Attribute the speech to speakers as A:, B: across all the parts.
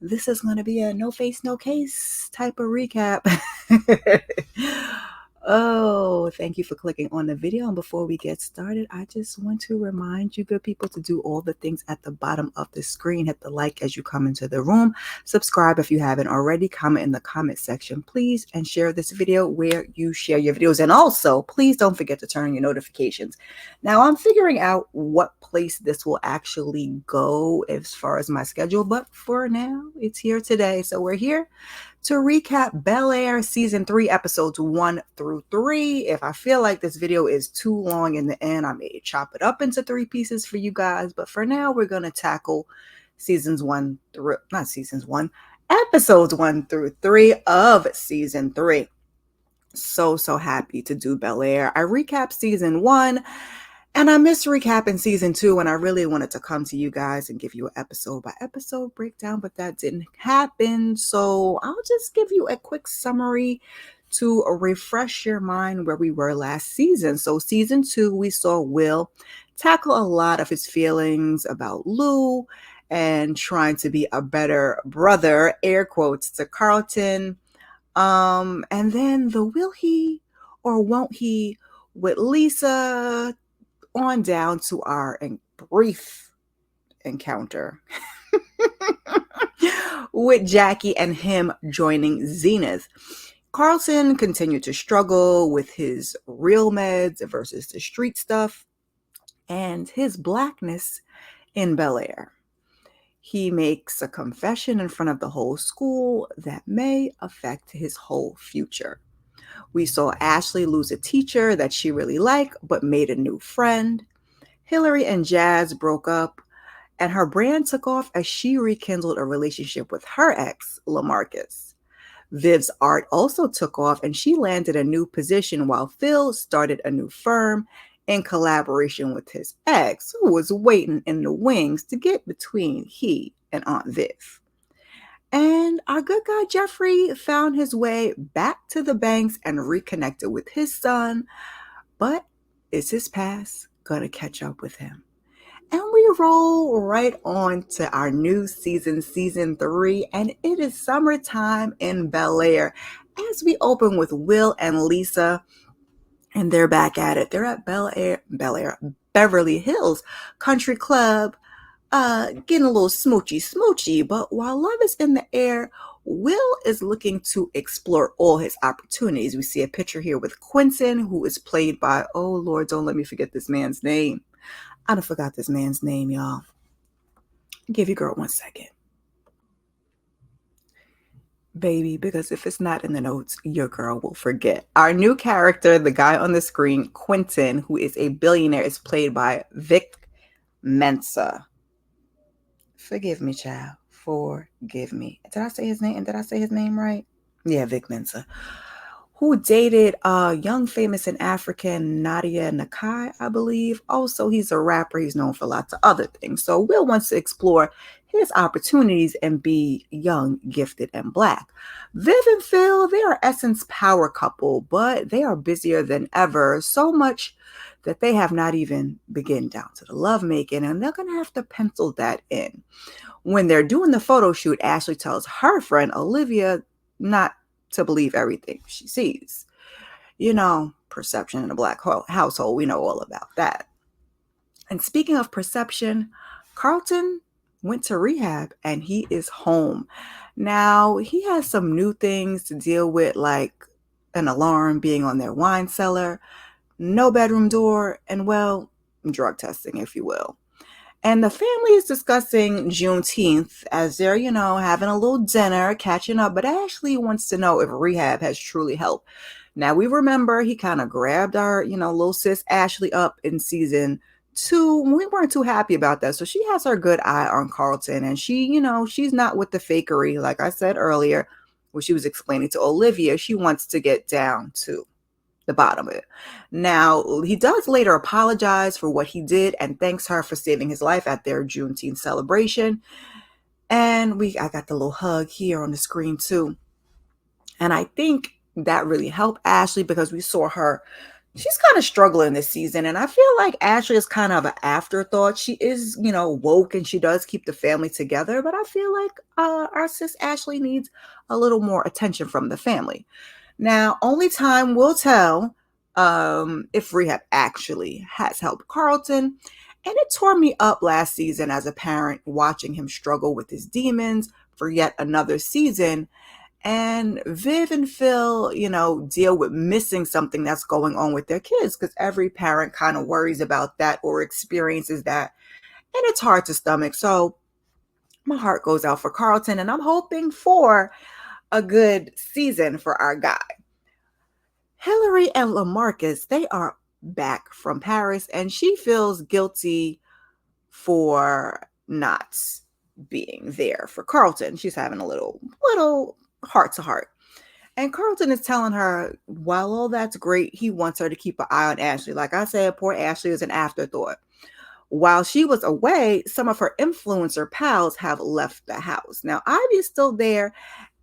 A: This is going to be a no face, no case type of recap. Oh, thank you for clicking on the video. And before we get started, I just want to remind you, good people, to do all the things at the bottom of the screen. Hit the like as you come into the room. Subscribe if you haven't already. Comment in the comment section, please. And share this video where you share your videos. And also, please don't forget to turn on your notifications. Now, I'm figuring out what place this will actually go as far as my schedule. But for now, it's here today. So we're here to recap Bel-Air Season 3, Episodes 1 through 3. If I feel like this video is too long in the end, I may chop it up into 3 pieces for you guys. But for now, we're going to tackle Episodes 1 through 3 of Season 3. So happy to do Bel-Air. I recapped Season 1. And I missed recapping Season 2, and I really wanted to come to you guys and give you an episode by episode breakdown, but that didn't happen. So I'll just give you a quick summary to refresh your mind where we were last season. So Season 2, we saw Will tackle a lot of his feelings about Lou and trying to be a better brother, air quotes, to Carlton. And then the will he or won't he with Lisa, on down to our brief encounter with Jackie and him joining Zenith. Carlton continued to struggle with his real meds versus the street stuff and his blackness in Bel-Air. He makes a confession in front of the whole school that may affect his whole future. We saw Ashley lose a teacher that she really liked, but made a new friend. Hillary and Jazz broke up, and her brand took off as she rekindled a relationship with her ex, LaMarcus. Viv's art also took off, and she landed a new position while Phil started a new firm in collaboration with his ex, who was waiting in the wings to get between he and Aunt Viv. And our good guy Jeffrey found his way back to the banks and reconnected with his son. But is his past going to catch up with him? And we roll right on to our new season, Season 3. And it is summertime in Bel-Air as we open with Will and Lisa. And they're back at it. They're at Beverly Hills Country Club. Getting a little smoochy, but while love is in the air, Will is looking to explore all his opportunities. We see a picture here with Quentin, who is played by, oh Lord, don't let me forget this man's name. I done forgot this man's name, y'all. Give your girl 1 second. Baby, because if it's not in the notes, your girl will forget. Our new character, the guy on the screen, Quentin, who is a billionaire, is played by Vic Mensa. Forgive me, child. Forgive me. Did I say his name? Did I say his name right? Yeah, Vic Mensa. Who dated young famous and African Nadia Nakai, I believe. Also, he's a rapper. He's known for lots of other things. So Will wants to explore his opportunities and be young, gifted, and black. Viv and Phil, they are Essence power couple, but they are busier than ever. So much that they have not even begun down to the lovemaking, and they're going to have to pencil that in. When they're doing the photo shoot, Ashley tells her friend Olivia not to believe everything she sees. You know, perception in a black household, we know all about that. And speaking of perception, Carlton went to rehab and he is home. Now, he has some new things to deal with, like an alarm being on their wine cellar, no bedroom door, and, well, drug testing, if you will. And the family is discussing Juneteenth as they're, having a little dinner, catching up. But Ashley wants to know if rehab has truly helped. Now, we remember he kind of grabbed our, little sis Ashley up in Season 2. We weren't too happy about that. So she has her good eye on Carlton. And she, she's not with the fakery, like I said earlier, when she was explaining to Olivia. She wants to get down to the bottom of it. Now, he does later apologize for what he did and thanks her for saving his life at their Juneteenth celebration. And I got the little hug here on the screen too. And I think that really helped Ashley because we saw her she's kind of struggling this season, and I feel like Ashley is kind of an afterthought. She is, woke, and she does keep the family together, but I feel like our sis Ashley needs a little more attention from the family. Now, only time will tell if rehab actually has helped Carlton. And it tore me up last season as a parent watching him struggle with his demons for yet another season. And Viv and Phil, deal with missing something that's going on with their kids, because every parent kind of worries about that or experiences that. And it's hard to stomach. So my heart goes out for Carlton, and I'm hoping for a good season for our guy. Hillary and LaMarcus, they are back from Paris, and she feels guilty for not being there for Carlton. She's having a little heart to heart. And Carlton is telling her, while all that's great, he wants her to keep an eye on Ashley. Like I said, poor Ashley is an afterthought. While she was away, some of her influencer pals have left the house. Now, Ivy's still there,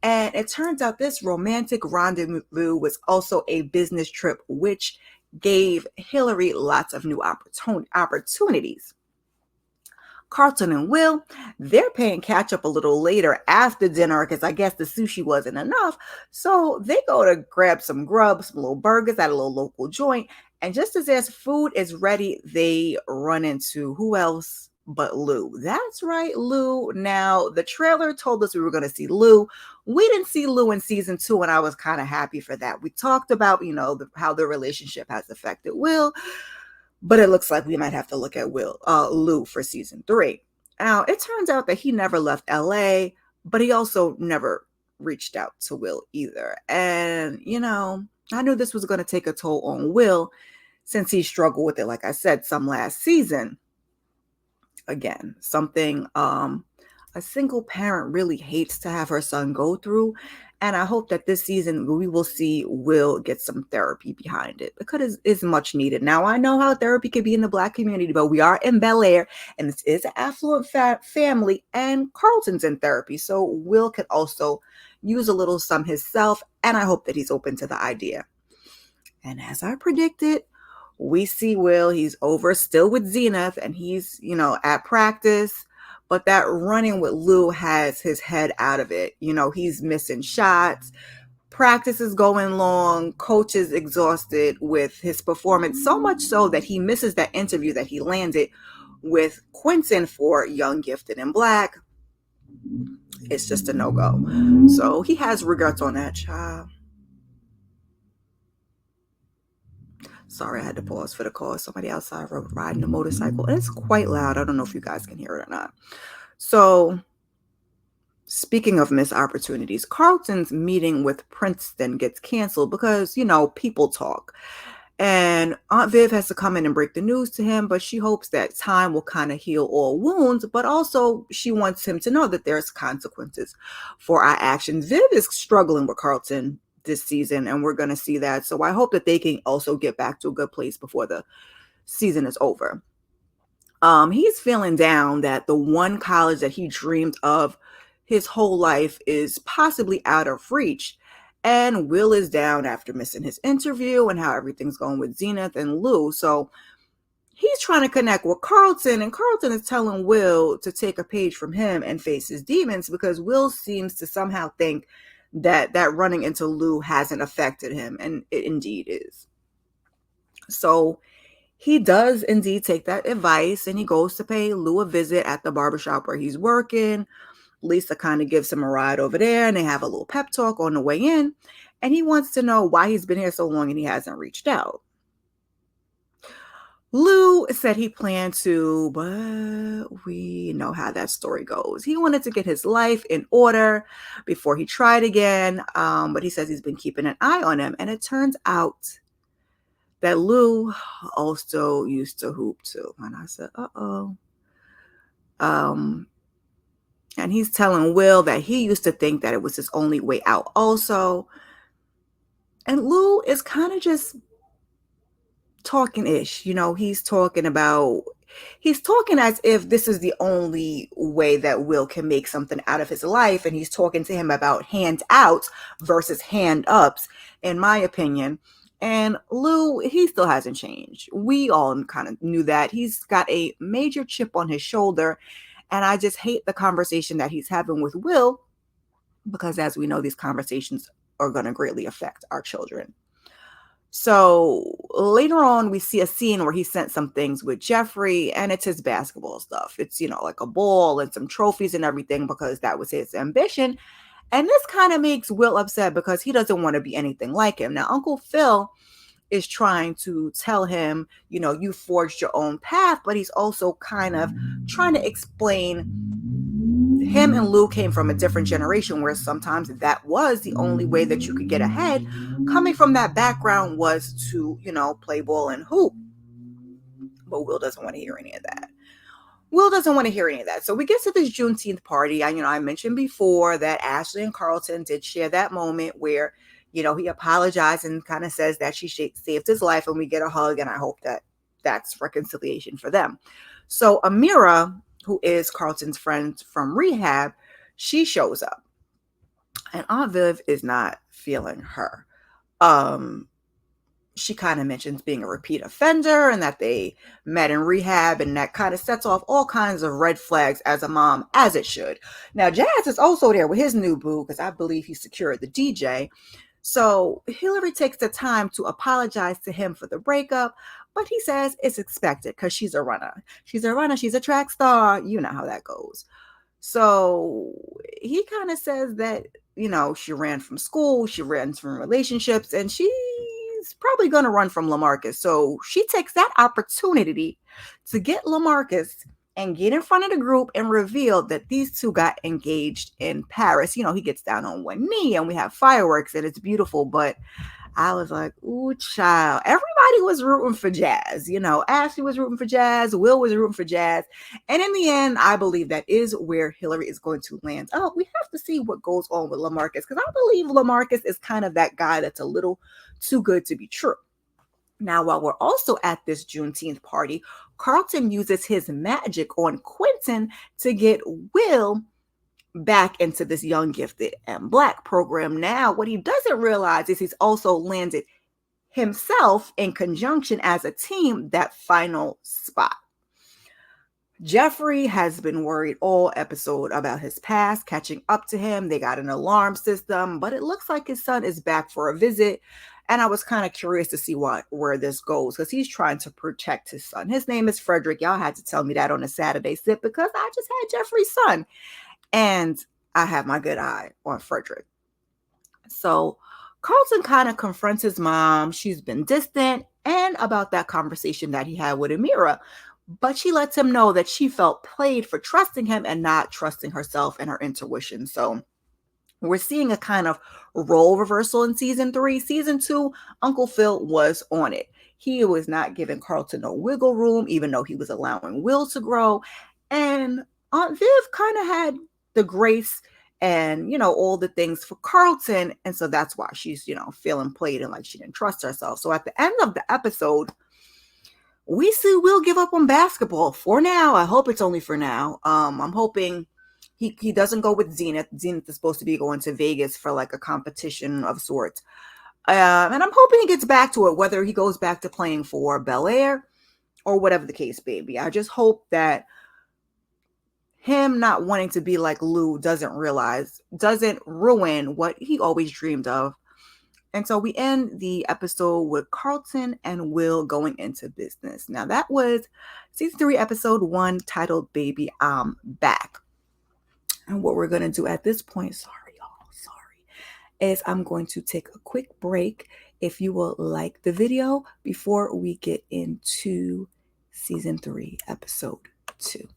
A: and it turns out this romantic rendezvous was also a business trip, which gave Hillary lots of new opportunities. Carlton and Will, they're paying catch up a little later after dinner because I guess the sushi wasn't enough. So they go to grab some grub, some little burgers at a little local joint. And just as their food is ready, they run into who else but Lou. That's right, Lou. Now, the trailer told us we were going to see Lou. We didn't see Lou in season 2, and I was kind of happy for that. We talked about, how the relationship has affected Will. But it looks like we might have to look at Lou for season 3. Now, it turns out that he never left LA, but he also never reached out to Will either. And, I knew this was going to take a toll on Will since he struggled with it, like I said, some last season. Again, something a single parent really hates to have her son go through. And I hope that this season we will see Will get some therapy behind it, because it's much needed. Now, I know how therapy can be in the Black community, but we are in Bel-Air, and this is an affluent family, and Carlton's in therapy. So Will could also use a little some himself, and I hope that he's open to the idea. And as I predicted, we see Will, he's over still with Zenith, and he's, at practice. But that running with Lou has his head out of it. He's missing shots. Practice is going long. Coach is exhausted with his performance, so much so that he misses that interview that he landed with Quentin for Young, Gifted, and Black. It's just a no-go. So he has regrets on that, child. Sorry, I had to pause for the call. Somebody outside riding a motorcycle. And it's quite loud. I don't know if you guys can hear it or not. So, speaking of missed opportunities, Carlton's meeting with Princeton gets canceled because, people talk. And Aunt Viv has to come in and break the news to him, but she hopes that time will kind of heal all wounds. But also, she wants him to know that there's consequences for our actions. Viv is struggling with Carlton this season, and we're going to see that. So I hope that they can also get back to a good place before the season is over. He's feeling down that the one college that he dreamed of his whole life is possibly out of reach. And Will is down after missing his interview and how everything's going with Zenith and Lou. So he's trying to connect with Carlton, and Carlton is telling Will to take a page from him and face his demons, because Will seems to somehow think that running into Lou hasn't affected him, and it indeed is. So he does indeed take that advice, and he goes to pay Lou a visit at the barbershop where he's working. Lisa kind of gives him a ride over there, and they have a little pep talk on the way in, and he wants to know why he's been here so long and he hasn't reached out. Lou said he planned to, but we know how that story goes. He wanted to get his life in order before he tried again, but he says he's been keeping an eye on him. And it turns out that Lou also used to hoop too. And I said, uh-oh. And he's telling Will that he used to think that it was his only way out also. And Lou is kind of just talking-ish. He's talking as if this is the only way that Will can make something out of his life. And he's talking to him about handouts versus hand-ups, in my opinion. And Lou, he still hasn't changed. We all kind of knew that. He's got a major chip on his shoulder. And I just hate the conversation that he's having with Will, because as we know, these conversations are going to greatly affect our children. So later on, we see a scene where he sent some things with Jeffrey, and it's his basketball stuff. It's, like a ball and some trophies and everything, because that was his ambition. And this kind of makes Will upset because he doesn't want to be anything like him. Now, Uncle Phil is trying to tell him, you forged your own path, but he's also kind of trying to explain him and Lou came from a different generation where sometimes that was the only way that you could get ahead. Coming from that background was to, play ball and hoop. But Will doesn't want to hear any of that. So we get to this Juneteenth party. I mentioned before that Ashley and Carlton did share that moment where, he apologized and kind of says that she saved his life, and we get a hug, and I hope that that's reconciliation for them. So Amira, who is Carlton's friend from rehab, she shows up. And Aunt Viv is not feeling her. She kind of mentions being a repeat offender and that they met in rehab, and that kind of sets off all kinds of red flags as a mom, as it should. Now, Jazz is also there with his new boo, because I believe he secured the DJ. So Hillary takes the time to apologize to him for the breakup, but he says it's expected because she's a runner. She's a track star. You know how that goes. So he kind of says that, she ran from school, she ran from relationships, and she's probably going to run from LaMarcus. So she takes that opportunity to get LaMarcus and get in front of the group and reveal that these two got engaged in Paris. He gets down on one knee and we have fireworks and it's beautiful. But I was like, ooh, child. Everybody was rooting for Jazz. Ashley was rooting for Jazz. Will was rooting for Jazz. And in the end, I believe that is where Hillary is going to land. Oh, we have to see what goes on with LaMarcus, because I believe LaMarcus is kind of that guy that's a little too good to be true. Now, while we're also at this Juneteenth party, Carlton uses his magic on Quentin to get Will back into this Young, Gifted, and Black program. Now, what he doesn't realize is he's also landed himself in conjunction as a team that final spot. Jeffrey has been worried all episode about his past catching up to him. They got an alarm system, but it looks like his son is back for a visit. And I was kind of curious to see where this goes, because he's trying to protect his son. His name is Frederick. Y'all had to tell me that on a Saturday sip, because I just had Jeffrey's son. And I have my good eye on Frederick. So Carlton kind of confronts his mom. She's been distant, and about that conversation that he had with Amira. But she lets him know that she felt played for trusting him and not trusting herself and her intuition. So we're seeing a kind of role reversal in season 3. Season 2, Uncle Phil was on it. He was not giving Carlton no wiggle room, even though he was allowing Will to grow. And Aunt Viv kind of had the grace and, all the things for Carlton. And so that's why she's, feeling played and like she didn't trust herself. So at the end of the episode, we see Will give up on basketball for now. I hope it's only for now. I'm hoping he doesn't go with Zenith. Zenith is supposed to be going to Vegas for like a competition of sorts. And I'm hoping he gets back to it, whether he goes back to playing for Bel-Air or whatever the case may be. I just hope that him not wanting to be like Lou doesn't ruin what he always dreamed of. And so we end the episode with Carlton and Will going into business. Now that was season 3, episode 1, titled Baby, I'm Back. And what we're going to do at this point, is I'm going to take a quick break. If you will like the video before we get into season 3, episode 2.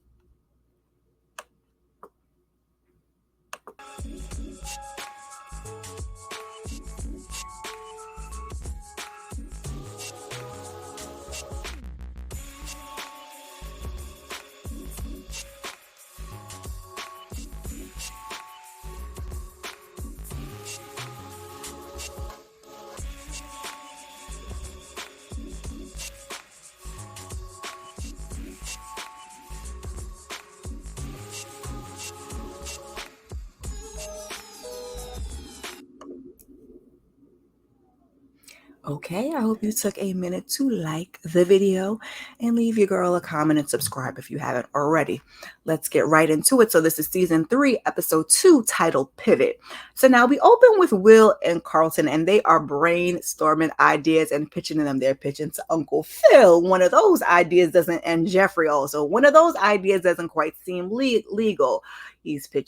A: Okay, I hope you took a minute to like the video and leave your girl a comment and subscribe if you haven't already. Let's get right into it. So this is season 3, episode 2, titled Pivot. So now we open with Will and Carlton, and they are brainstorming ideas and pitching them. They're pitching to Uncle Phil. One of those ideas doesn't, and Jeffrey also. One of those ideas doesn't quite seem legal.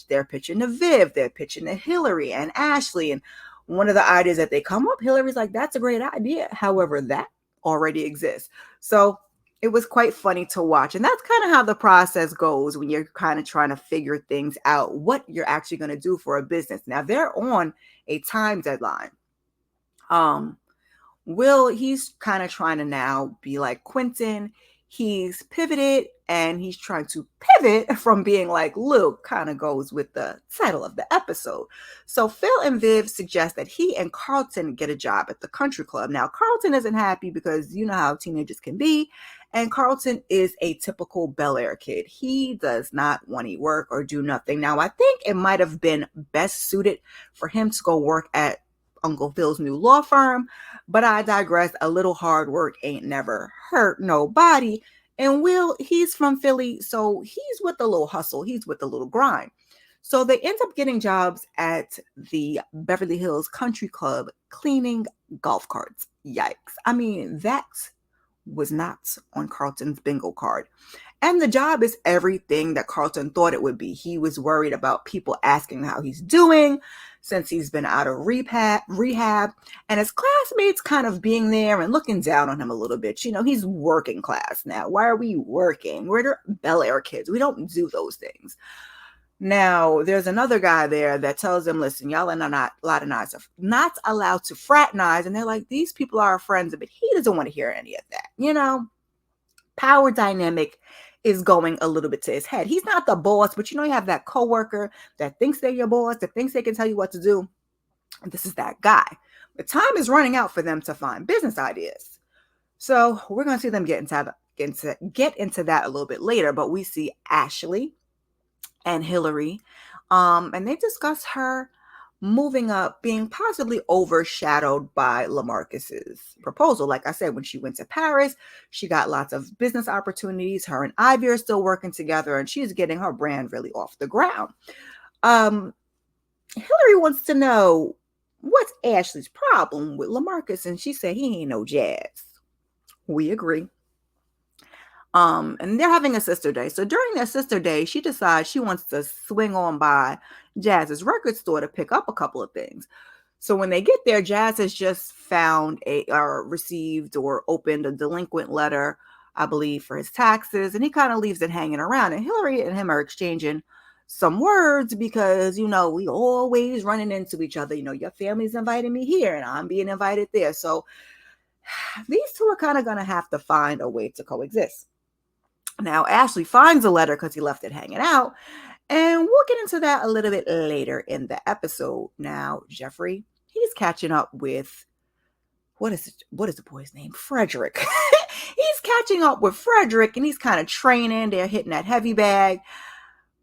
A: They're pitching to Viv, they're pitching to Hillary and Ashley, and one of the ideas that they come up, Hillary's like, that's a great idea. However, that already exists. So it was quite funny to watch. And that's kind of how the process goes when you're kind of trying to figure things out, what you're actually going to do for a business. Now they're on a time deadline. Will, he's kind of trying to now be like Quentin. He's pivoted and he's trying to pivot from being like Luke, kind of goes with the title of the episode. So Phil and Viv suggest that he and Carlton get a job at the country club. Now, Carlton isn't happy because you know how teenagers can be. And Carlton is a typical Bel-Air kid. He does not want to work or do nothing. Now, I think it might have been best suited for him to go work at Uncle Phil's new law firm, but I digress. A little hard work ain't never hurt nobody. And Will, he's from Philly, so he's with the little hustle. He's with the little grind. So they end up getting jobs at the Beverly Hills Country Club cleaning golf carts. Yikes. I mean, that was not on Carlton's bingo card. And the job is everything that Carlton thought it would be. He was worried about people asking how he's doing since he's been out of rehab, and his classmates kind of being there and looking down on him a little bit. You know, he's working class now. Why are we working? We're Bel-Air kids. We don't do those things. Now, there's another guy there that tells them, listen, y'all are not allowed to fraternize. And they're like, these people are our friends, but he doesn't want to hear any of that. You know, power dynamic is going a little bit to his head. He's not the boss, but you know, you have that coworker that thinks they're your boss, that thinks they can tell you what to do. And this is that guy. The time is running out for them to find business ideas. So we're going to see them get into that a little bit later, but we see Ashley and Hillary, and they discuss her moving up being possibly overshadowed by LaMarcus's proposal. Like I said, when she went to Paris, she got lots of business opportunities. Her and Ivy are still working together, and she's getting her brand really off the ground. Hillary wants to know, what's Ashley's problem with LaMarcus? And she said he ain't no jazz. We agree. And they're having a sister day. So during their sister day, she decides she wants to swing on by Jazz's record store to pick up a couple of things. So when they get there, Jazz has just found received or opened a delinquent letter, I believe, for his taxes. And he kind of leaves it hanging around. And Hillary and him are exchanging some words because, you know, we always running into each other. You know, your family's inviting me here and I'm being invited there. So these two are kind of going to have to find a way to coexist. Now, Ashley finds a letter because he left it hanging out, and we'll get into that a little bit later in the episode. Now, Jeffrey, he's catching up with, what is the boy's name? Frederick. He's catching up with Frederick, and he's kind of training. They're hitting that heavy bag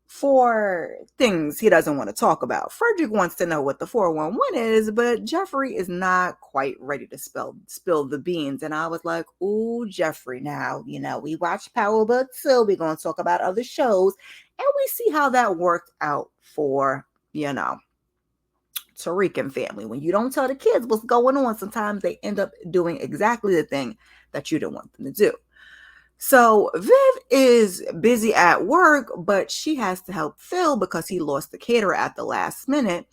A: for things he doesn't want to talk about. Frederick wants to know what the 411 is, but Jeffrey is not quite ready to spill the beans. And I was like, ooh, Jeffrey, now, you know, we watched Power Book 2. We're going to talk about other shows. And we see how that worked out for, you know, Tariq and family. When you don't tell the kids what's going on, sometimes they end up doing exactly the thing that you didn't want them to do. So Viv is busy at work, but she has to help Phil because he lost the caterer at the last minute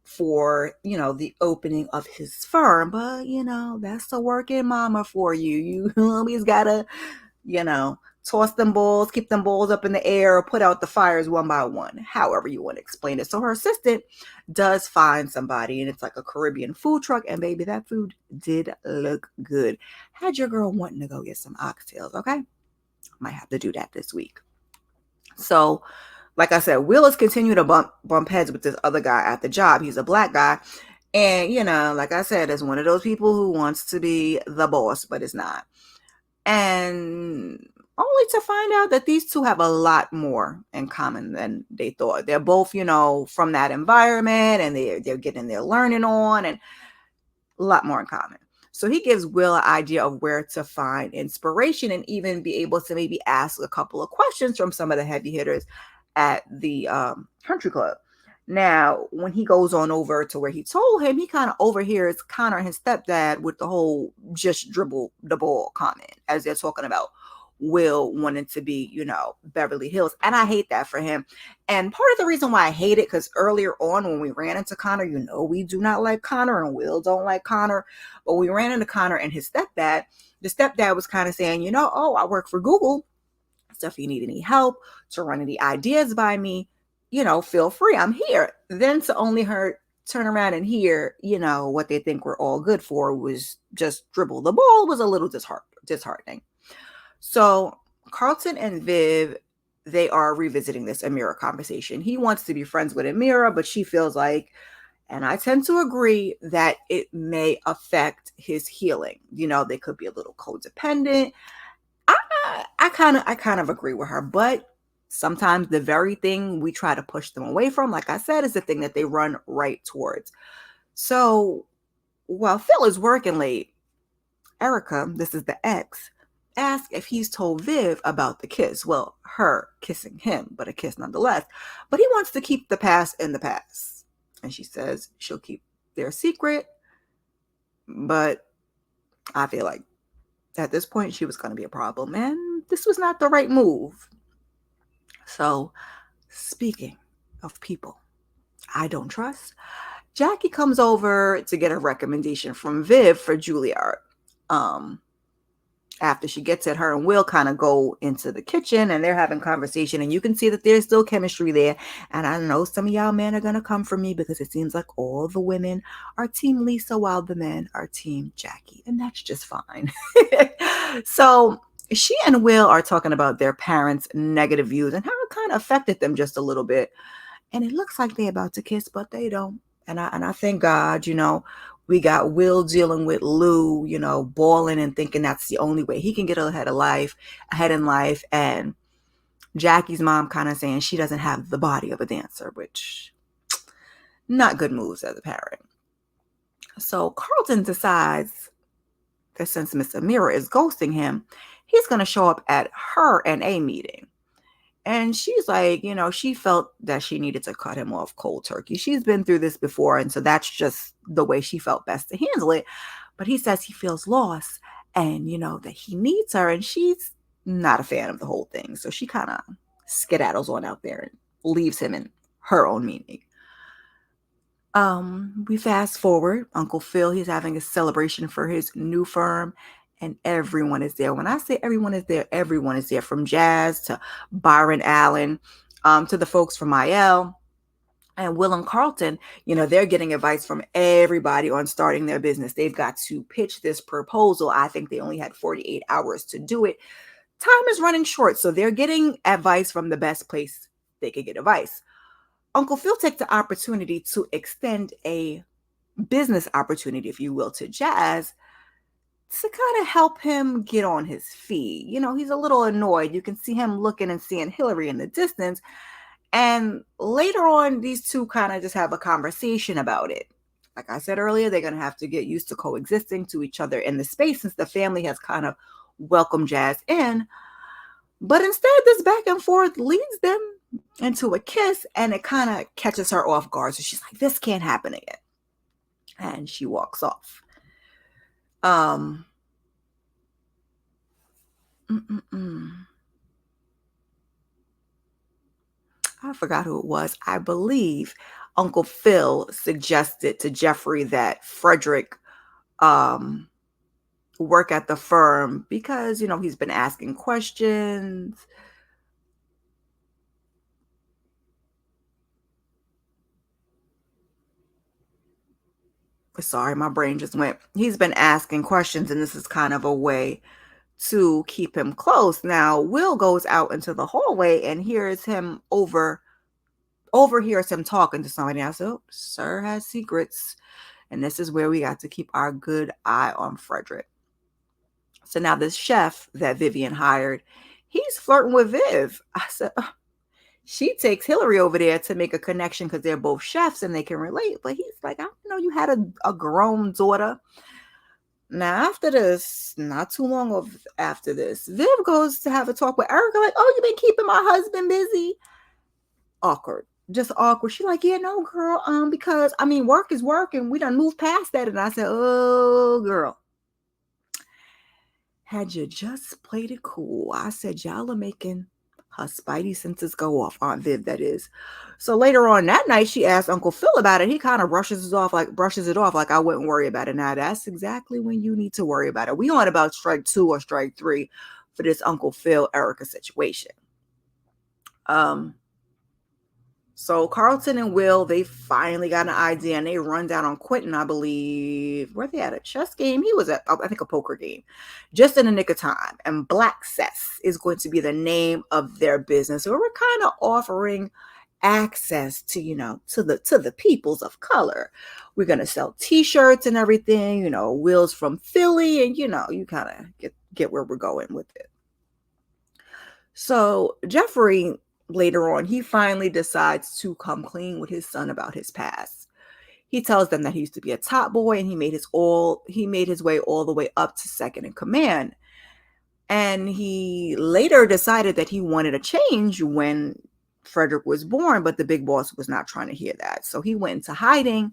A: for, you know, the opening of his firm. But, you know, that's a working mama for you. You always got to, you know, toss them balls, keep them balls up in the air, or put out the fires one by one, however you want to explain it. So her assistant does find somebody, and it's like a Caribbean food truck. And baby, that food did look good. Had your girl wanting to go get some oxtails, okay? Might have to do that this week. So, like I said, Will is continuing to bump heads with this other guy at the job. He's a black guy. And, you know, like I said, is one of those people who wants to be the boss, but is not. And only to find out that these two have a lot more in common than they thought. They're both, you know, from that environment, and they're getting their learning on, and a lot more in common. So he gives Will an idea of where to find inspiration and even be able to maybe ask a couple of questions from some of the heavy hitters at the country club. Now, when he goes on over to where he told him, he kind of overhears Connor and his stepdad with the whole just dribble the ball comment as they're talking about Will wanting to be, Beverly Hills. And I hate that for him. And part of the reason why I hate it, because earlier on when we ran into Connor, we do not like Connor and Will don't like Connor. But we ran into Connor and his stepdad. The stepdad was kind of saying, I work for Google. So if you need any help to run any ideas by me, feel free. I'm here. Then to only turn around and hear, what they think we're all good for was just dribble the ball was a little disheartening. So Carlton and Viv, they are revisiting this Amira conversation. He wants to be friends with Amira, but she feels like, and I tend to agree, that it may affect his healing. They could be a little codependent. I kind of agree with her, but sometimes the very thing we try to push them away from, like I said, is the thing that they run right towards. So while Phil is working late, Erica, this is the ex, asks if he's told Viv about the kiss. Well, her kissing him, but a kiss nonetheless. But he wants to keep the past in the past. And she says she'll keep their secret. But I feel like at this point, she was going to be a problem. And this was not the right move. So, speaking of people I don't trust, Jackie comes over to get a recommendation from Viv for Juilliard. After she gets it, her and Will kind of go into the kitchen and they're having conversation, and you can see that there's still chemistry there. And I know some of y'all men are going to come for me because it seems like all the women are team Lisa while the men are team Jackie, and that's just fine. So she and Will are talking about their parents' negative views and how it kind of affected them just a little bit. And it looks like they're about to kiss, but they don't. And I thank God, we got Will dealing with Lou, bawling and thinking that's the only way he can get ahead in life. And Jackie's mom kind of saying she doesn't have the body of a dancer, which not good moves as a parent. So Carlton decides that since Miss Amira is ghosting him, he's going to show up at her and a meeting. And she's like, she felt that she needed to cut him off cold turkey. She's been through this before. And so that's just the way she felt best to handle it. But he says he feels lost and, that he needs her. And she's not a fan of the whole thing. So she kind of skedaddles on out there and leaves him in her own meaning. We fast forward. Uncle Phil, he's having a celebration for his new firm. And everyone is there. When I say everyone is there, from Jazz to Byron Allen, to the folks from IL. And Will and Carlton, they're getting advice from everybody on starting their business. They've got to pitch this proposal. I think they only had 48 hours to do it. Time is running short, so they're getting advice from the best place they could get advice. Uncle Phil takes the opportunity to extend a business opportunity, if you will, to Jazz, to kind of help him get on his feet. He's a little annoyed. You can see him looking and seeing Hillary in the distance. And later on, these two kind of just have a conversation about it. Like I said earlier, they're going to have to get used to coexisting to each other in the space since the family has kind of welcomed Jazz in. But instead, this back and forth leads them into a kiss, and it kind of catches her off guard. So she's like, this can't happen again. And she walks off. I forgot who it was. I believe Uncle Phil suggested to Jeffrey that Frederick work at the firm because, he's been asking questions. Sorry, my brain just went. He's been asking questions, and this is kind of a way to keep him close. Now, Will goes out into the hallway and overhears him talking to somebody else. So, sir has secrets. And this is where we got to keep our good eye on Frederick. So now this chef that Vivian hired, he's flirting with Viv. I said, she takes Hillary over there to make a connection because they're both chefs and they can relate. But he's like, I don't know, you had a grown daughter. Now, after this, not too long after this, Viv goes to have a talk with Erica, like, oh, you been keeping my husband busy? Awkward. Just awkward. She's like, yeah, no, girl, because I mean, work is work, and we done moved past that. And I said, oh, girl, had you just played it cool. I said, y'all are making her spidey senses go off, Aunt Viv, that is. So later on that night, she asked Uncle Phil about it. He kind of brushes it off like I wouldn't worry about it. Now that's exactly when you need to worry about it. We on about strike 2 or strike 3 for this Uncle Phil Erica situation. So Carlton and Will, they finally got an idea and they run down on Quentin, I believe. Were they at a chess game? He was at, I think, a poker game, just in the nick of time. And Blackccess is going to be the name of their business. So we're kind of offering access to, to the peoples of color. We're going to sell t-shirts and everything, Will's from Philly, and you kind of get where we're going with it. So Jeffrey, later on, he finally decides to come clean with his son about his past. He tells them that he used to be a top boy and he made his way all the way up to second in command. And he later decided that he wanted a change when Frederick was born, but the big boss was not trying to hear that. So he went into hiding,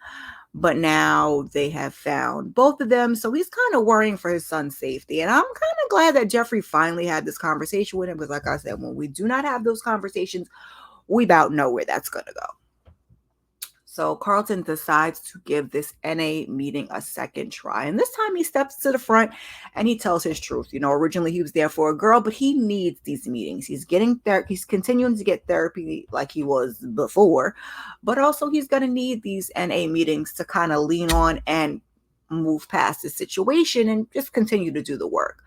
A: but now they have found both of them. So he's kind of worrying for his son's safety. And I'm kind of glad that Jeffrey finally had this conversation with him, because like I said, when we do not have those conversations, we about know where that's going to go. So Carlton decides to give this NA meeting a second try. And this time he steps to the front and he tells his truth. Originally he was there for a girl, but he needs these meetings. He's getting he's continuing to get therapy like he was before, but also he's going to need these NA meetings to kind of lean on and move past the situation and just continue to do the work.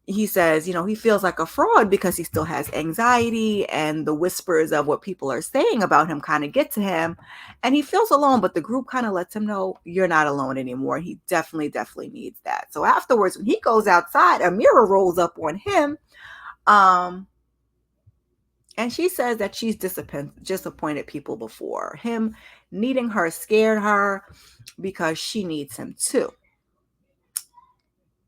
A: He says, he feels like a fraud because he still has anxiety, and the whispers of what people are saying about him kind of get to him, and he feels alone, but the group kind of lets him know you're not alone anymore. He definitely needs that. So afterwards, when he goes outside, Amira rolls up on him, and she says that she's disappointed people before. Him needing her scared her because she needs him too.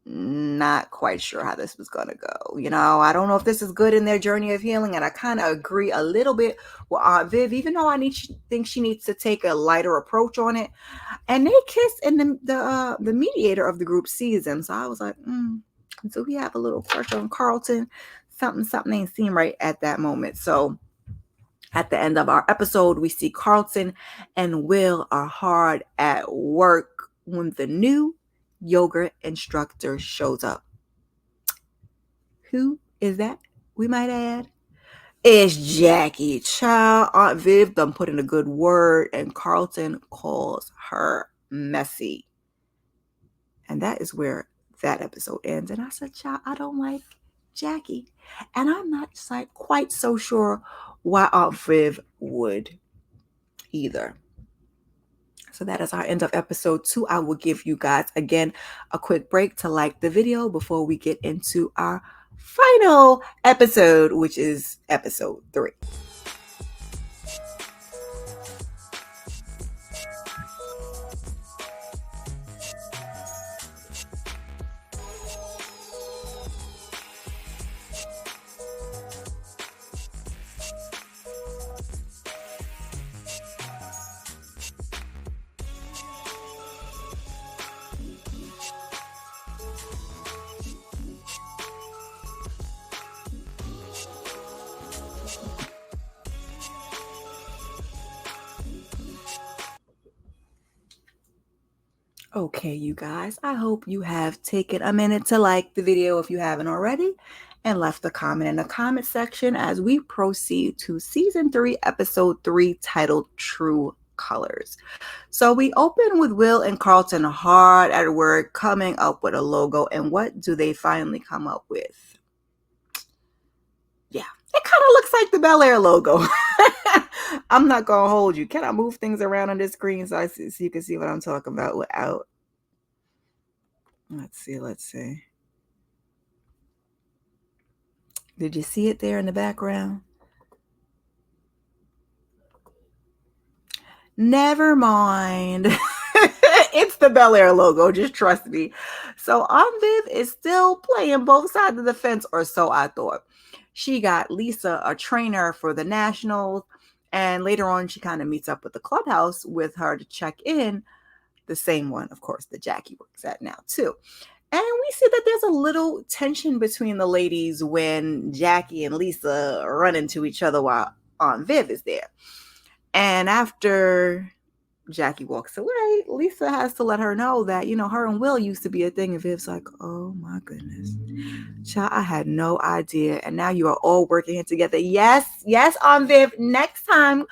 A: Not quite sure how this was going to go. I don't know if this is good in their journey of healing, and I kind of agree a little bit with Aunt Viv, even though think she needs to take a lighter approach on it. And they kiss, and the mediator of the group sees them. So I was like, so we have a little crush on Carlton. Something ain't seem right at that moment. So at the end of our episode, we see Carlton and Will are hard at work when the new yoga instructor shows up. Who is that, we might add? It's Jackie. Child, Aunt Viv done put in a good word, and Carlton calls her messy. And that is where that episode ends. And I said, child, I don't like Jackie. And I'm not quite so sure why Aunt Viv would either. So that is our end of episode 2. I will give you guys, again, a quick break to like the video before we get into our final episode, which is episode 3. Okay, you guys, I hope you have taken a minute to like the video if you haven't already, and left a comment in the comment section as we proceed to season 3, episode 3, titled True Colors. So we open with Will and Carlton hard at work coming up with a logo, and what do they finally come up with? Yeah, it kind of looks like the Bel-Air logo. I'm not gonna hold you. Can I move things around on this screen so you can see what I'm talking about without? Let's see. Did you see it there in the background? Never mind. It's the Bel-Air logo, just trust me. So Aunt Viv is still playing both sides of the fence, or so I thought. She got Lisa a trainer for the Nationals, and later on she kind of meets up with the clubhouse with her to check in, the same one, of course, that Jackie works at now too. And we see that there's a little tension between the ladies when Jackie and Lisa run into each other while Aunt Viv is there. And after Jackie walks away, Lisa has to let her know that, her and Will used to be a thing. And Viv's like, oh my goodness. Child, I had no idea. And now you are all working here together. Yes, Aunt Viv. Next time,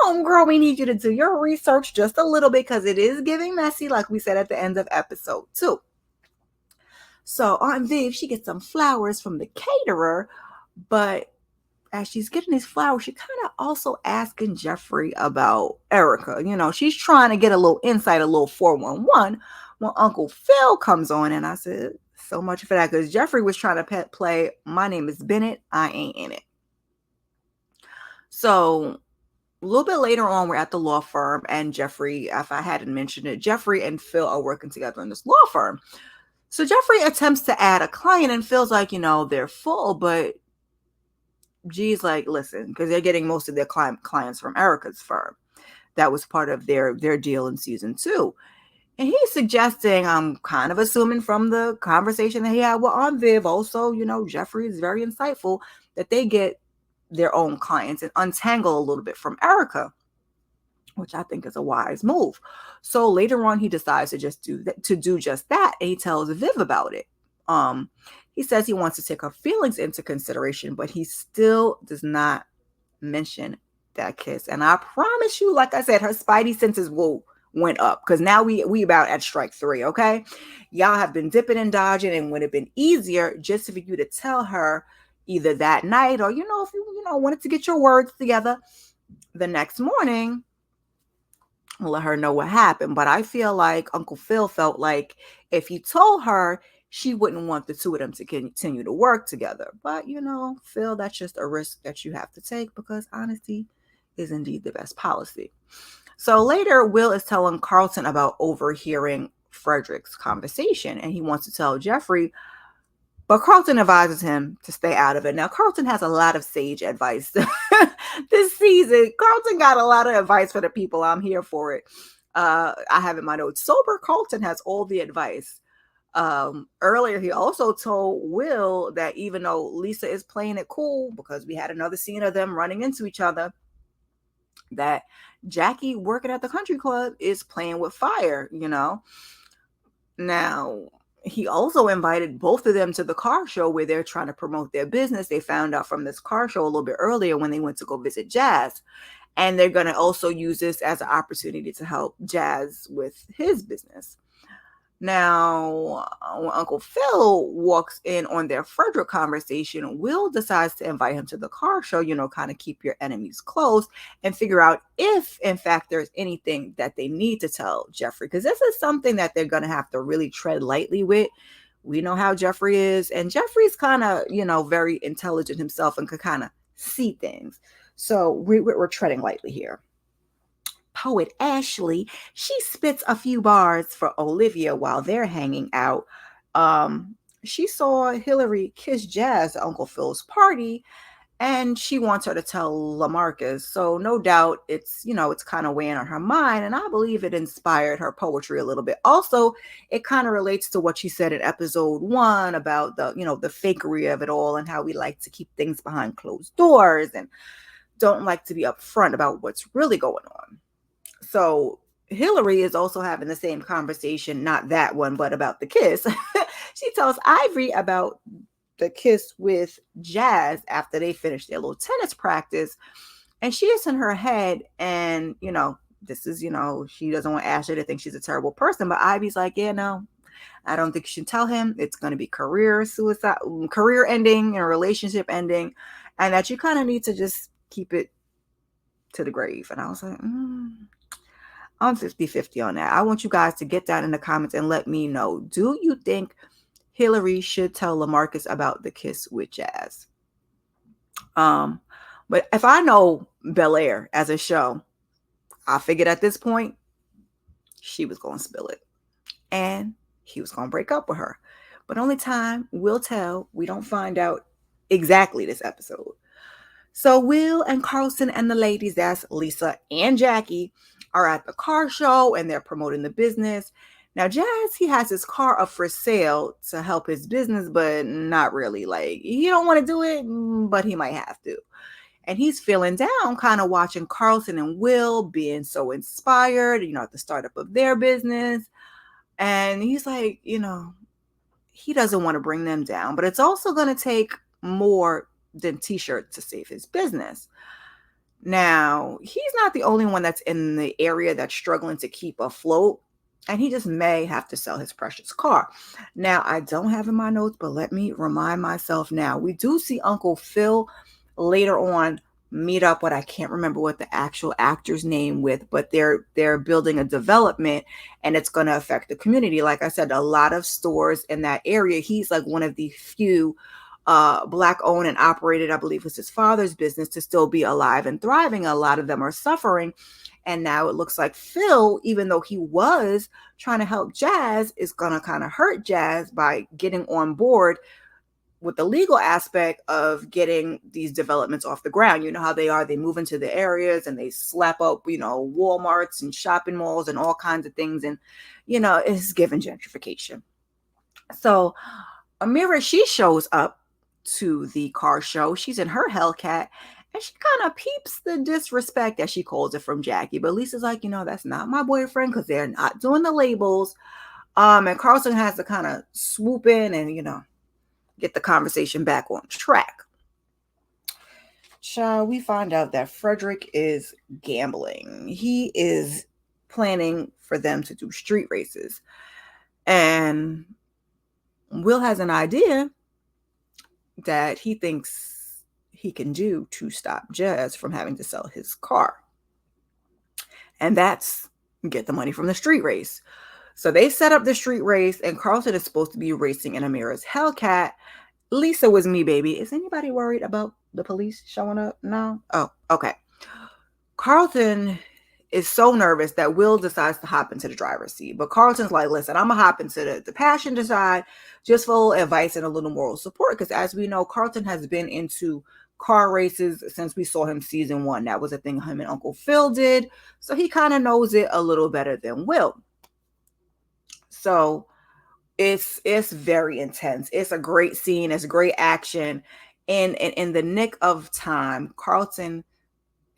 A: homegirl, we need you to do your research just a little bit because it is getting messy, like we said at the end of episode 2. So Aunt Viv, she gets some flowers from the caterer, but as she's getting these flowers, she kind of also asking Jeffrey about Erica. She's trying to get a little insight, a little 411 when Uncle Phil comes on. And I said, so much for that, because Jeffrey was trying to play, my name is Bennett, I ain't in it. So a little bit later on, we're at the law firm, and Jeffrey, if I hadn't mentioned it, Jeffrey and Phil are working together in this law firm. So Jeffrey attempts to add a client and feels like, they're full, but G's like, listen, because they're getting most of their clients from Erica's firm. That was part of their deal in season 2. And he's suggesting, I'm kind of assuming from the conversation that he had with Aunt Viv, also, Jeffrey is very insightful, that they get their own clients and untangle a little bit from Erica, which I think is a wise move. So later on, he decides to do just that. And he tells Viv about it. He says he wants to take her feelings into consideration, but he still does not mention that kiss. And I promise you, like I said, her spidey senses went up, because now we about at strike 3, okay? Y'all have been dipping and dodging, and would have been easier just for you to tell her either that night or, if you wanted to get your words together the next morning, let her know what happened. But I feel like Uncle Phil felt like if he told her, she wouldn't want the two of them to continue to work together. But, Phil, that's just a risk that you have to take, because honesty is indeed the best policy. So later, Will is telling Carlton about overhearing Frederick's conversation, and he wants to tell Jeffrey, but Carlton advises him to stay out of it. Now, Carlton has a lot of sage advice this season. Carlton got a lot of advice for the people. I'm here for it. I have in my notes, sober Carlton has all the advice. Earlier, he also told Will that even though Lisa is playing it cool, because we had another scene of them running into each other, that Jackie working at the country club is playing with fire, Now, he also invited both of them to the car show where they're trying to promote their business. They found out from this car show a little bit earlier when they went to go visit Jazz. And they're going to also use this as an opportunity to help Jazz with his business. Now, when Uncle Phil walks in on their Frederick conversation, Will decides to invite him to the car show, kind of keep your enemies close and figure out if, in fact, there's anything that they need to tell Jeffrey. Because this is something that they're going to have to really tread lightly with. We know how Jeffrey is. And Jeffrey's kind of, very intelligent himself and could kind of see things. So we're treading lightly here. Poet Ashley, she spits a few bars for Olivia while they're hanging out. She saw Hillary kiss Jazz at Uncle Phil's party, and she wants her to tell LaMarcus. So no doubt it's kind of weighing on her mind, and I believe it inspired her poetry a little bit. Also, it kind of relates to what she said in episode 1 about the fakery of it all and how we like to keep things behind closed doors and don't like to be upfront about what's really going on. So Hillary is also having the same conversation, not that one, but about the kiss. She tells Ivory about the kiss with Jazz after they finish their little tennis practice. And she is in her head, and, this is, she doesn't want Ashley to think she's a terrible person. But Ivy's like, yeah, no, I don't think you should tell him. It's going to be career ending and relationship ending. And that you kind of need to just keep it to the grave. And I was like, I'm 50-50 on that. I want you guys to get down in the comments and let me know. Do you think Hillary should tell LaMarcus about the kiss with Jazz? But if I know Bel-Air as a show, I figured at this point, she was going to spill it. and he was going to break up with her. But only time will tell. We don't find out exactly this episode. So Will and Carlton and the ladies, that's Lisa and Jackie, are at the car show and they're promoting the business. Now, Jazz, he has his car up for sale to help his business, but not really. Like, he don't want to do it, but he might have to. And he's feeling down, kind of watching Carlton and Will being so inspired, at the startup of their business. And he's like, he doesn't want to bring them down, but it's also going to take more than t-shirts to save his business. Now, he's not the only one that's in the area that's struggling to keep afloat, and he just may have to sell his precious car. Now, I don't have in my notes, but let me remind myself now. We do see Uncle Phil later on meet up with, I can't remember what the actual actor's name with, but they're building a development and it's going to affect the community. Like I said, a lot of stores in that area, he's like one of the few Black owned and operated, I believe was his father's business, to still be alive and thriving. A lot of them are suffering. And now it looks like Phil, even though he was trying to help Jazz, is going to kind of hurt Jazz by getting on board with the legal aspect of getting these developments off the ground. You know how they are. They move into the areas and they slap up, Walmarts and shopping malls and all kinds of things. And, it's given gentrification. So Amira, she shows up to the car show. She's in her Hellcat and she kind of peeps the disrespect, as she calls it, from Jackie. But Lisa's like, that's not my boyfriend because they're not doing the labels. And Carlton has to kind of swoop in and, get the conversation back on track. Child, we find out that Frederick is gambling. He is planning for them to do street races. And Will has an idea that he thinks he can do to stop Jazz from having to sell his car. And that's get the money from the street race. So they set up the street race, and Carlton is supposed to be racing in Amira's Hellcat. Lisa was me, baby. Is anybody worried about the police showing up? No? Oh, okay. Carlton is so nervous that Will decides to hop into the driver's seat. But Carlton's like, listen, I'm going to hop into the passenger side just for a little advice and a little moral support. Because as we know, Carlton has been into car races since we saw him season 1. That was a thing him and Uncle Phil did. So he kind of knows it a little better than Will. So it's very intense. It's a great scene. It's great action. And in the nick of time, Carlton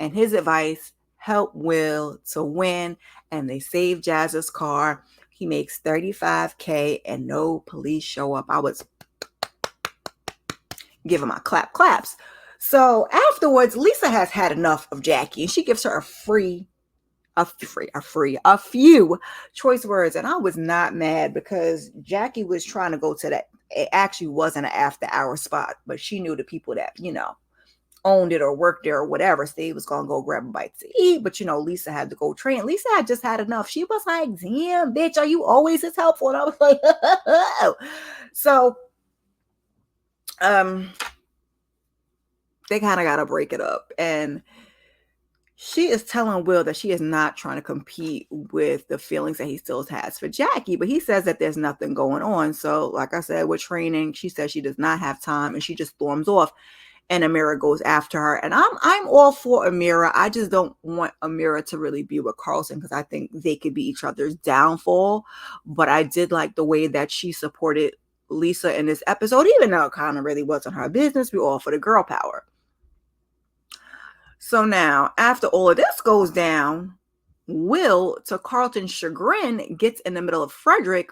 A: and his advice help Will to win, and they save Jazz's car. He makes $35,000 and no police show up. I was giving my claps. So afterwards, Lisa has had enough of Jackie, and she gives her a few choice words. And I was not mad because Jackie was trying to go to that. It actually wasn't an after hour spot, but she knew the people that, owned it or worked there or whatever. So they was going to go grab a bite to eat. But, Lisa had to go train. Lisa had just had enough. She was like, damn, bitch, are you always as helpful? And I was like, So, they kind of got to break it up. And she is telling Will that she is not trying to compete with the feelings that he still has for Jackie, but he says that there's nothing going on. So, like I said, with training, she says she does not have time, and she just storms off, and Amira goes after her. And I'm all for Amira. I just don't want Amira to really be with Carlton because I think they could be each other's downfall. But I did like the way that she supported Lisa in this episode, even though it kind of really wasn't her business. We all for the girl power. So now, after all of this goes down, Will, to Carlton's chagrin, gets in the middle of Frederick,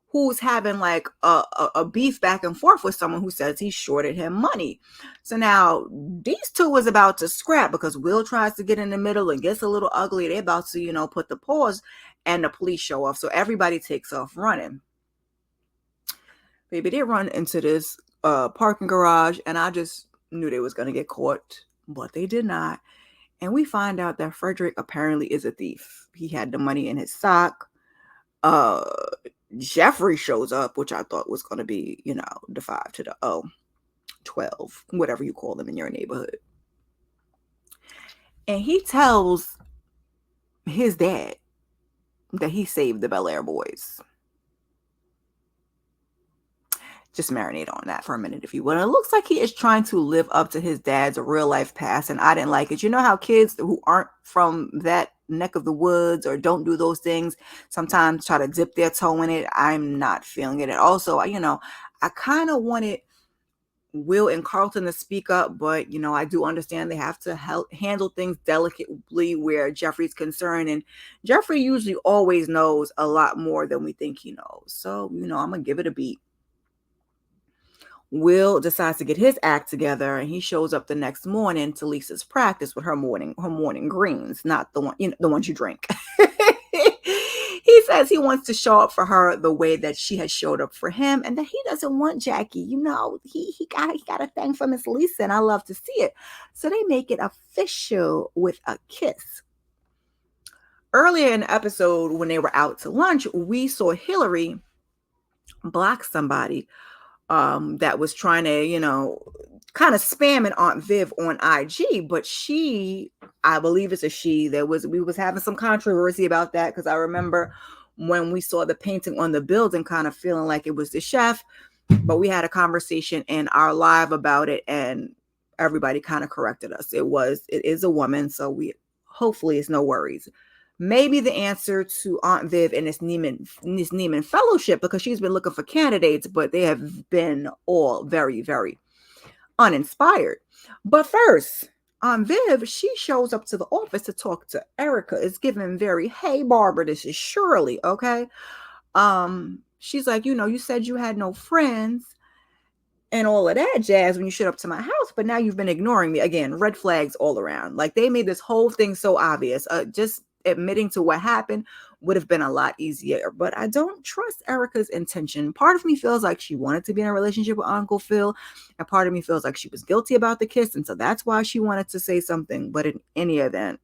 A: who's having like a beef back and forth with someone who says he shorted him money. So now these two was about to scrap because Will tries to get in the middle and gets a little ugly. They're about to, put the pause, and the police show up. So everybody takes off running. Baby, they run into this parking garage, and I just knew they was going to get caught. But they did not. And we find out that Frederick apparently is a thief. He had the money in his sock. Jeffrey shows up, which I thought was going to be, the 5 to the 12, whatever you call them in your neighborhood. And he tells his dad that he saved the Bel-Air boys. Just marinate on that for a minute, if you will. And it looks like he is trying to live up to his dad's real life past, and I didn't like it. You know how kids who aren't from that neck of the woods or don't do those things sometimes try to dip their toe in it? I'm not feeling it. And also, I kind of wanted Will and Carlton to speak up, but I do understand they have to handle things delicately where Jeffrey's concerned, and Jeffrey usually always knows a lot more than we think he knows. So, I'm gonna give it a beat. Will decides to get his act together, and he shows up the next morning to Lisa's practice with her morning greens, not the one the ones you drink. He says he wants to show up for her the way that she has showed up for him, and that he doesn't want Jackie. He got a thing for Miss Lisa, and I love to see it. So they make it official with a kiss. Earlier in the episode, when they were out to lunch, we saw Hillary block somebody that was trying to, kind of spamming Aunt Viv on IG, but I believe it's a she. We was having some controversy about that, because I remember when we saw the painting on the building kind of feeling like it was the chef, but we had a conversation in our live about it, and everybody kind of corrected us. It is a woman, so hopefully it's no worries. Maybe the answer to Aunt Viv and this Neeman Fellowship, because she's been looking for candidates, but they have been all very, very uninspired. But first, Aunt Viv, she shows up to the office to talk to Erica. It's given very, hey, Barbara, this is Shirley, okay? She's like, you said you had no friends and all of that jazz when you showed up to my house, but now you've been ignoring me. Again, red flags all around. Like, they made this whole thing so obvious. Just admitting to what happened would have been a lot easier, but I don't trust Erica's intention. Part of me feels like she wanted to be in a relationship with Uncle Phil, and part of me feels like she was guilty about the kiss, and so that's why she wanted to say something. But in any event,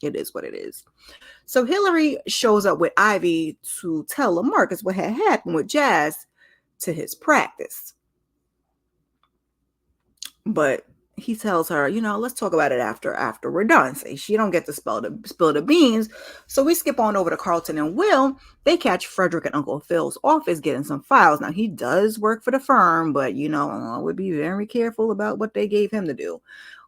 A: it is what it is. So Hillary shows up with Ivy to tell LaMarcus what had happened with Jazz to his practice, but he tells her, let's talk about it after we're done. So she don't get to spill the beans. So we skip on over to Carlton and Will. They catch Frederick at Uncle Phil's office getting some files. Now, he does work for the firm, but, I would be very careful about what they gave him to do.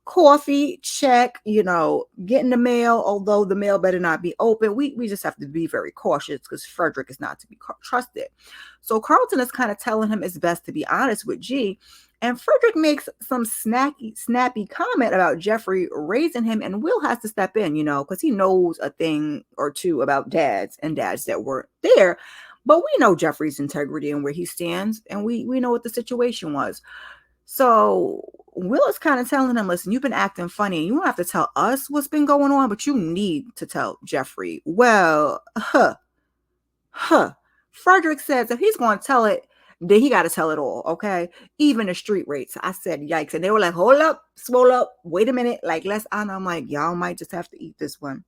A: Coffee, check, getting the mail, although the mail better not be open. We just have to be very cautious, because Frederick is not to be trusted. So Carlton is kind of telling him it's best to be honest with G. And Frederick makes some snappy comment about Jeffrey raising him, and Will has to step in, because he knows a thing or two about dads that weren't there. But we know Jeffrey's integrity and where he stands, and we know what the situation was. So Will is kind of telling him, listen, you've been acting funny. You don't have to tell us what's been going on, but you need to tell Jeffrey. Well, Frederick says if he's going to tell it, then he got to tell it all, okay? Even the street rates. I said, yikes. And they were like, hold up, swole up, wait a minute. Like, I'm like, y'all might just have to eat this one.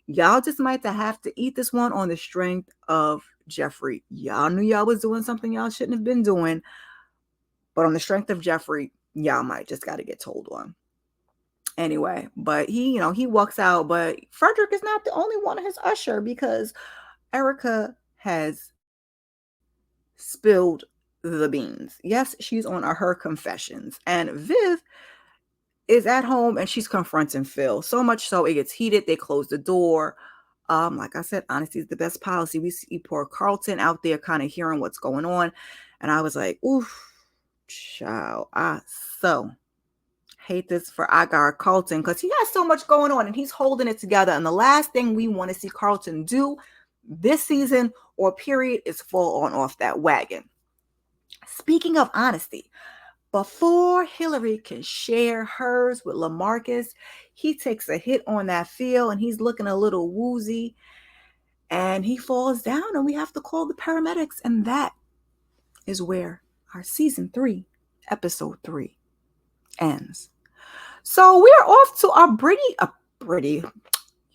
A: Y'all just might have to eat this one on the strength of Jeffrey. Y'all knew y'all was doing something y'all shouldn't have been doing. But on the strength of Jeffrey, y'all might just got to get told on. Anyway, but he walks out. But Frederick is not the only one of his usher, because Erica has spilled the beans. Yes, she's on her confessions. And Viv is at home and she's confronting Phil. So much so it gets heated. They close the door. Like I said, honesty is the best policy. We see poor Carlton out there kind of hearing what's going on. And I was like, oof, child. I so hate this for our Carlton, because he has so much going on and he's holding it together. And the last thing we want to see Carlton do this season or period is fall on off that wagon. Speaking of honesty, before Hillary can share hers with LaMarcus, he takes a hit on that field and he's looking a little woozy and he falls down and we have to call the paramedics. And that is where our season 3, episode 3 ends. So we're off to our pretty,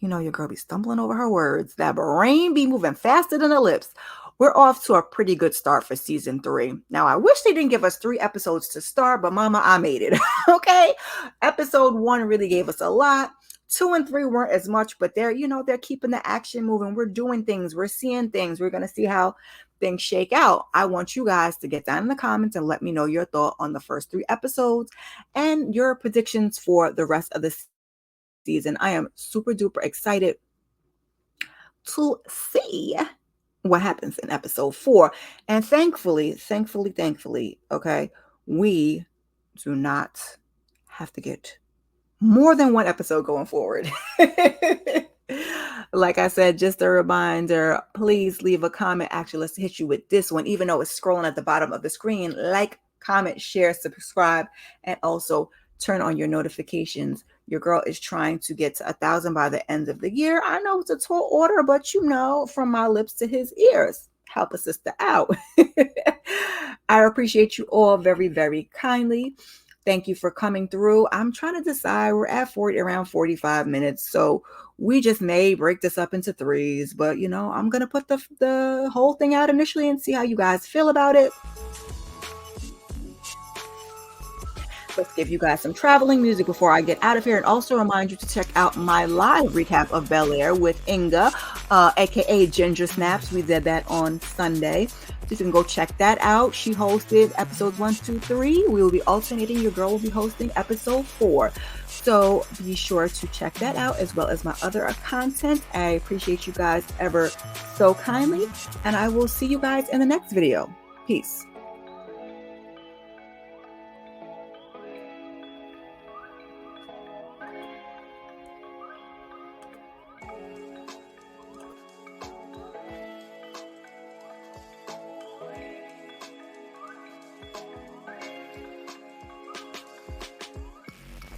A: your girl be stumbling over her words. That brain be moving faster than the lips. We're off to a pretty good start for season 3. Now, I wish they didn't give us 3 episodes to start, but mama, I made it. Okay. Episode 1 really gave us a lot. 2 and 3 weren't as much, but they're keeping the action moving. We're doing things. We're seeing things. We're going to see how things shake out, I want you guys to get down in the comments and let me know your thought on the first 3 episodes and your predictions for the rest of the season. I am super duper excited to see what happens in episode 4. And thankfully, okay, we do not have to get more than 1 episode going forward. Like I said, just a reminder, please leave a comment. Actually, let's hit you with this one, even though it's scrolling at the bottom of the screen. Like, comment, share, subscribe, and also turn on your notifications. Your girl is trying to get to 1,000 by the end of the year. I know it's a tall order, but you know, from my lips to his ears, help a sister out. I appreciate you all very, very kindly. Thank you for coming through. I'm trying to decide. We're at around 45 minutes, so we just may break this up into 3s. But you know, I'm gonna put the whole thing out initially and see how you guys feel about it. Let's give you guys some traveling music before I get out of here, and also remind you to check out my live recap of Bel-Air with Inga, aka Ginger Snaps. We did that on Sunday. So you can go check that out. She hosted episodes 1, 2, 3. We will be alternating. Your girl will be hosting episode 4. So be sure to check that out, as well as my other content. I appreciate you guys ever so kindly, and I will see you guys in the next video. Peace.